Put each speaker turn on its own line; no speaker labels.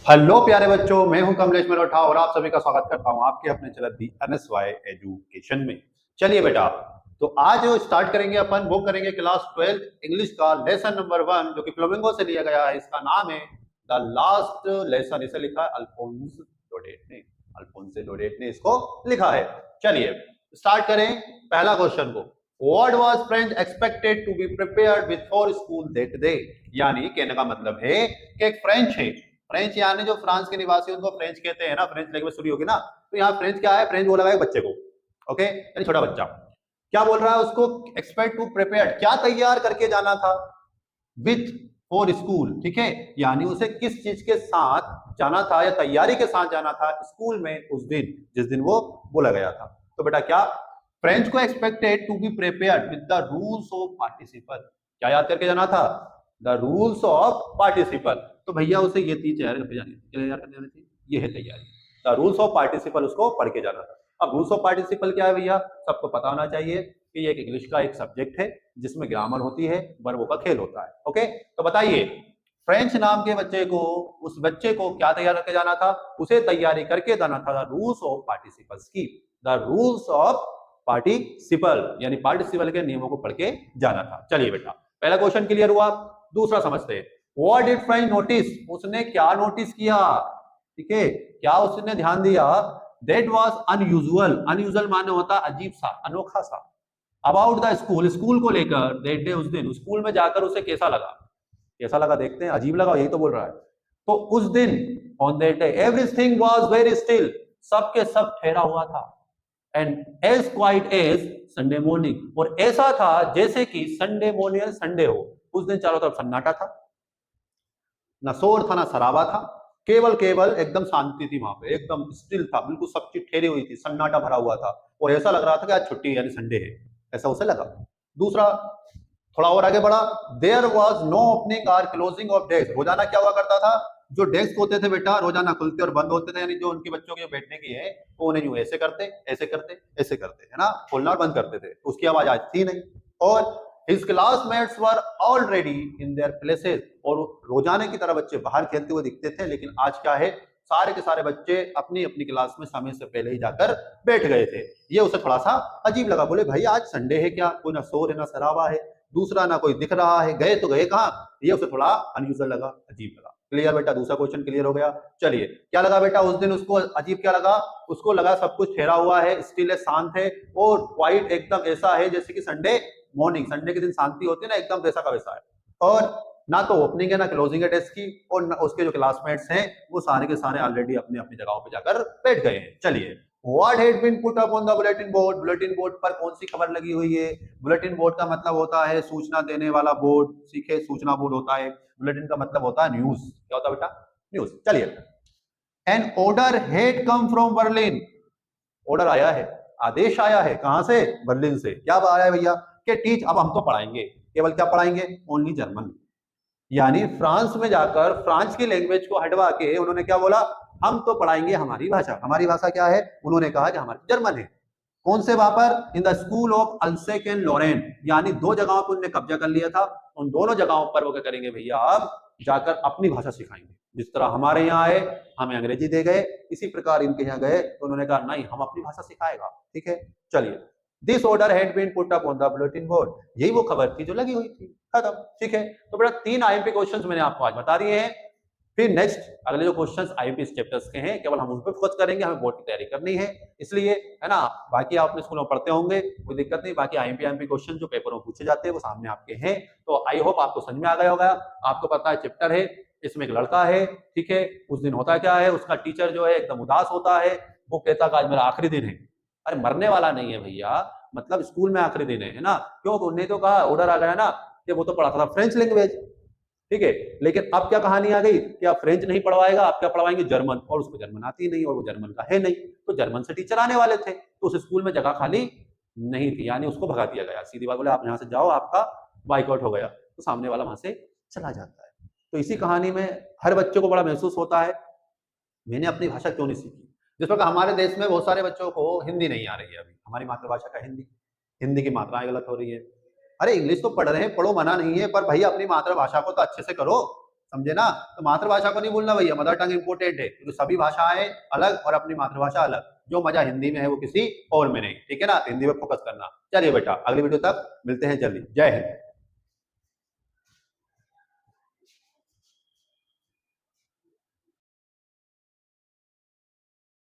Hello प्यारे बच्चों, मैं हूं कमलेश मल्होत्रा और आप सभी का स्वागत करता हूं आपके अपने चैनल दी NSY एजुकेशन में। चलिए बेटा, तो आज स्टार्ट करेंगे अपन वो करेंगे क्लास 12 इंग्लिश का लेसन नंबर 1 जो कि फ्लेमिंगो से लिया गया है। इसका नाम है द लास्ट लेसन। इसे लिखा है अल्फोंस लोडेट ने। अल्फोंसे लोडेट ने इसको लिखा है। चलिए स्टार्ट करें पहला क्वेश्चन को। What was French expected to be prepared before school that day? यानी कहने का मतलब है कि एक फ्रेंच है। फ्रेंच यानी जो फ्रांस के निवासी उनको फ्रेंच कहते हैं ना, फ्रेंच लैंग्वेज शुरू होगी ना, तो यहाँ फ्रेंच क्या है, फ्रेंच बोला गया बच्चे को। ओके, यानी छोटा बच्चा क्या बोल रहा है, उसको एक्सपेक्ट टू प्रिपेयर क्या तैयार करके जाना था विथ फॉर स्कूल। ठीक है, यानी उसे किस चीज के साथ जाना था या तैयारी के साथ जाना था स्कूल में उस दिन जिस दिन वो बोला गया था। तो बेटा क्या फ्रेंच को expected to be prepared with the rules of participle. क्या याद करके जाना था? The rules of participle. तो भैया उसे ये चीज तैयार करके जानी थी। तैयार करके जानी थी, ये है तैयारी। द रूल्स ऑफ पार्टिसिपल उसको पढ़ के जाना था। अब रूल्स ऑफ पार्टिसिपल क्या है भैया, सबको पता होना चाहिए कि ये एक इंग्लिश का एक सब्जेक्ट है जिसमें ग्रामर होती है, वर्बों का खेल होता है। ओके, तो बताइए फ्रेंच नाम के बच्चे को, उस बच्चे को क्या तैयार करके जाना था? उसे तैयारी करके जाना था द रूल्स ऑफ पार्टिसिपल्स की। द रूल्स ऑफ पार्टिसिपल यानी पार्टिसिपल के नियमों को पढ़ के जाना था। चलिए बेटा, पहला क्वेश्चन क्लियर हुआ। दूसरा समझते हैं। What did French notice? उसने क्या नोटिस किया? ठीक है, क्या उसने ध्यान दिया? That was unusual. अनयूजुअल माने होता अजीब सा, अनोखा सा। अबाउट द स्कूल, स्कूल को लेकर दैट डे, उस दिन स्कूल में जाकर उसे कैसा लगा? कैसा लगा देखते हैं। अजीब लगा, यही तो बोल रहा है। तो उस दिन on that day everything was very still, सब के सब ठहरा हुआ था। And as quiet as Sunday morning, और ऐसा था जैसे कि संडे मॉर्निंग संडे हो। उस दिन चारों तरफ सन्नाटा था, ना शोर था ना शराबा था, केवल केवल एकदम शांति थी वहां पे, एकदम स्टिल था, बिल्कुल सब चीज ठहरी हुई थी, सन्नाटा भरा हुआ था और ऐसा लग रहा था कि आज छुट्टी यानी संडे है, ऐसा उसे लगा। दूसरा, थोड़ा और आगे बढ़ा। देयर वॉज नो ओपनिंग और क्लोजिंग ऑफ डेस्क। रोजाना क्या हुआ करता था, जो डेस्क होते थे बेटा रोजाना खुलते और बंद होते थे, यानी जो उनके बच्चों के बैठने की है वो उन्हें यूं ऐसे करते ऐसे करते ऐसे करते, है ना, खोलना और बंद करते थे। उसकी आवाज आज थी नहीं। और his classmates were already in their places, और रोजाना की तरह बच्चे बाहर खेलते हुए दिखते थे, लेकिन आज क्या है, सारे के सारे बच्चे अपनी अपनी क्लास में समय से पहले ही जाकर बैठ गए थे। ये उसे थोड़ा सा अजीब लगा। बोले भाई आज संडे है क्या, कोई ना शोर है ना शराबा है, दूसरा ना कोई दिख रहा है, गए तो गए कहाँ। ये उसे थोड़ा अनयूजुअल लगा, अजीब लगा। क्लियर बेटा, दूसरा क्वेश्चन क्लियर हो गया। चलिए, क्या लगा बेटा उस दिन उसको अजीब? क्या लगा? उसको लगा सब कुछ ठहरा हुआ है, स्टिल है, शांत है, और क्वाइट एकदम ऐसा है जैसे कि संडे मॉर्निंग, संडे के दिन शांति होती है ना, एकदम वैसा का वैसा है। और ना तो ओपनिंग है ना क्लोजिंग है डेस्क की, और उसके जो क्लासमेट्स हैं वो सारे के सारे ऑलरेडी अपनी अपनी जगहों पे जाकर बैठ गए हैं। चलिए, What had been put up on the bulletin board? Bulletin board पर कौन सी खबर लगी हुई है? बुलेटिन बोर्ड का मतलब होता है सूचना देने वाला बोर्ड। सीखे, सूचना बोर्ड होता है। बुलेटिन का मतलब होता है न्यूज। क्या होता है बेटा? न्यूज। चलिए, an order had come from Berlin. Order आया है, आदेश आया है, कहां से? बर्लिन से। क्या आया है भैया? कि टीच, अब हम तो पढ़ाएंगे, केवल क्या पढ़ाएंगे? Only German. यानी फ्रांस में जाकर फ्रांस की लैंग्वेज को हटवा के उन्होंने क्या बोला, हम तो पढ़ाएंगे हमारी भाषा। हमारी भाषा क्या है? उन्होंने कहा कि हमारी जर्मन है। कौन से वहां पर? In the school of Alsace and Lorraine. यानी दो जगहों पर उन्होंने कब्जा कर लिया था। उन दोनों जगहों पर वो क्या करेंगे भैया, अब जाकर अपनी भाषा सिखाएंगे। जिस तरह हमारे यहाँ आए, हमें अंग्रेजी दे गए, इसी प्रकार इनके यहाँ गए तो उन्होंने कहा नहीं, हम अपनी भाषा सिखाएगा। ठीक है, चलिए, this order had been put up on the bulletin board. यही वो खबर थी जो लगी हुई थी, खत्म। ठीक है, तो बेटा 3 आईएमपी क्वेश्चंस मैंने आपको आज बता दिए हैं। फिर नेक्स्ट अगले जो क्वेश्चंस आईएमपी चैप्टर्स के हैं, केवल हम उस पर फोकस करेंगे, हमें बोर्ड की तैयारी करनी है इसलिए, है ना। बाकी आप अपने स्कूल में पढ़ते होंगे, कोई दिक्कत नहीं। बाकी आईएमपी क्वेश्चन जो पेपर में पूछे जाते हैं वो सामने आपके हैं। तो आई होप आपको समझ में आ गया होगा। आपको पता है चैप्टर है, इसमें एक लड़का है, ठीक है, उस दिन होता क्या है, उसका टीचर जो है एकदम उदास होता है। वो कहता है आज मेरा आखिरी दिन है। अरे मरने वाला नहीं है भैया, मतलब स्कूल में आखिरी दिन है ना। क्यों? उन्होंने तो कहा, ऑर्डर आ गया ना कि वो तो पढ़ाता था फ्रेंच लैंग्वेज, ठीक है, लेकिन अब क्या कहानी आ गई कि आप फ्रेंच नहीं पढ़वाएगा, आप क्या पढ़वाएंगे? जर्मन। और उसको जर्मन आती नहीं और वो जर्मन का है नहीं, तो जर्मन से टीचर आने वाले थे, तो उस स्कूल में जगह खाली नहीं थी, यानी उसको भगा दिया गया। सीधी बात, बोले आप यहाँ से जाओ, आपका बाइकआउट हो गया, तो सामने वाला वहां से चला जाता है। तो इसी कहानी में हर बच्चे को बड़ा महसूस होता है, मैंने अपनी भाषा क्यों नहीं सीखी। जिस प्रकार हमारे देश में बहुत सारे बच्चों को हिंदी नहीं आ रही है, अभी हमारी मातृभाषा का हिंदी, हिंदी की मात्राएं गलत हो रही है। अरे इंग्लिश तो पढ़ रहे हैं, पढ़ो, मना नहीं है, पर भाई अपनी मातृभाषा को तो अच्छे से करो। समझे ना। तो मातृभाषा को नहीं भूलना भैया, मदर टंग इंपॉर्टेंट है, क्योंकि सभी भाषाएं अलग और अपनी मातृभाषा अलग। जो मजा हिंदी में है वो किसी और में नहीं, ठीक है ना। हिंदी में फोकस करना। चलिए बेटा, अगली वीडियो तक मिलते हैं जल्दी। जय हिंद।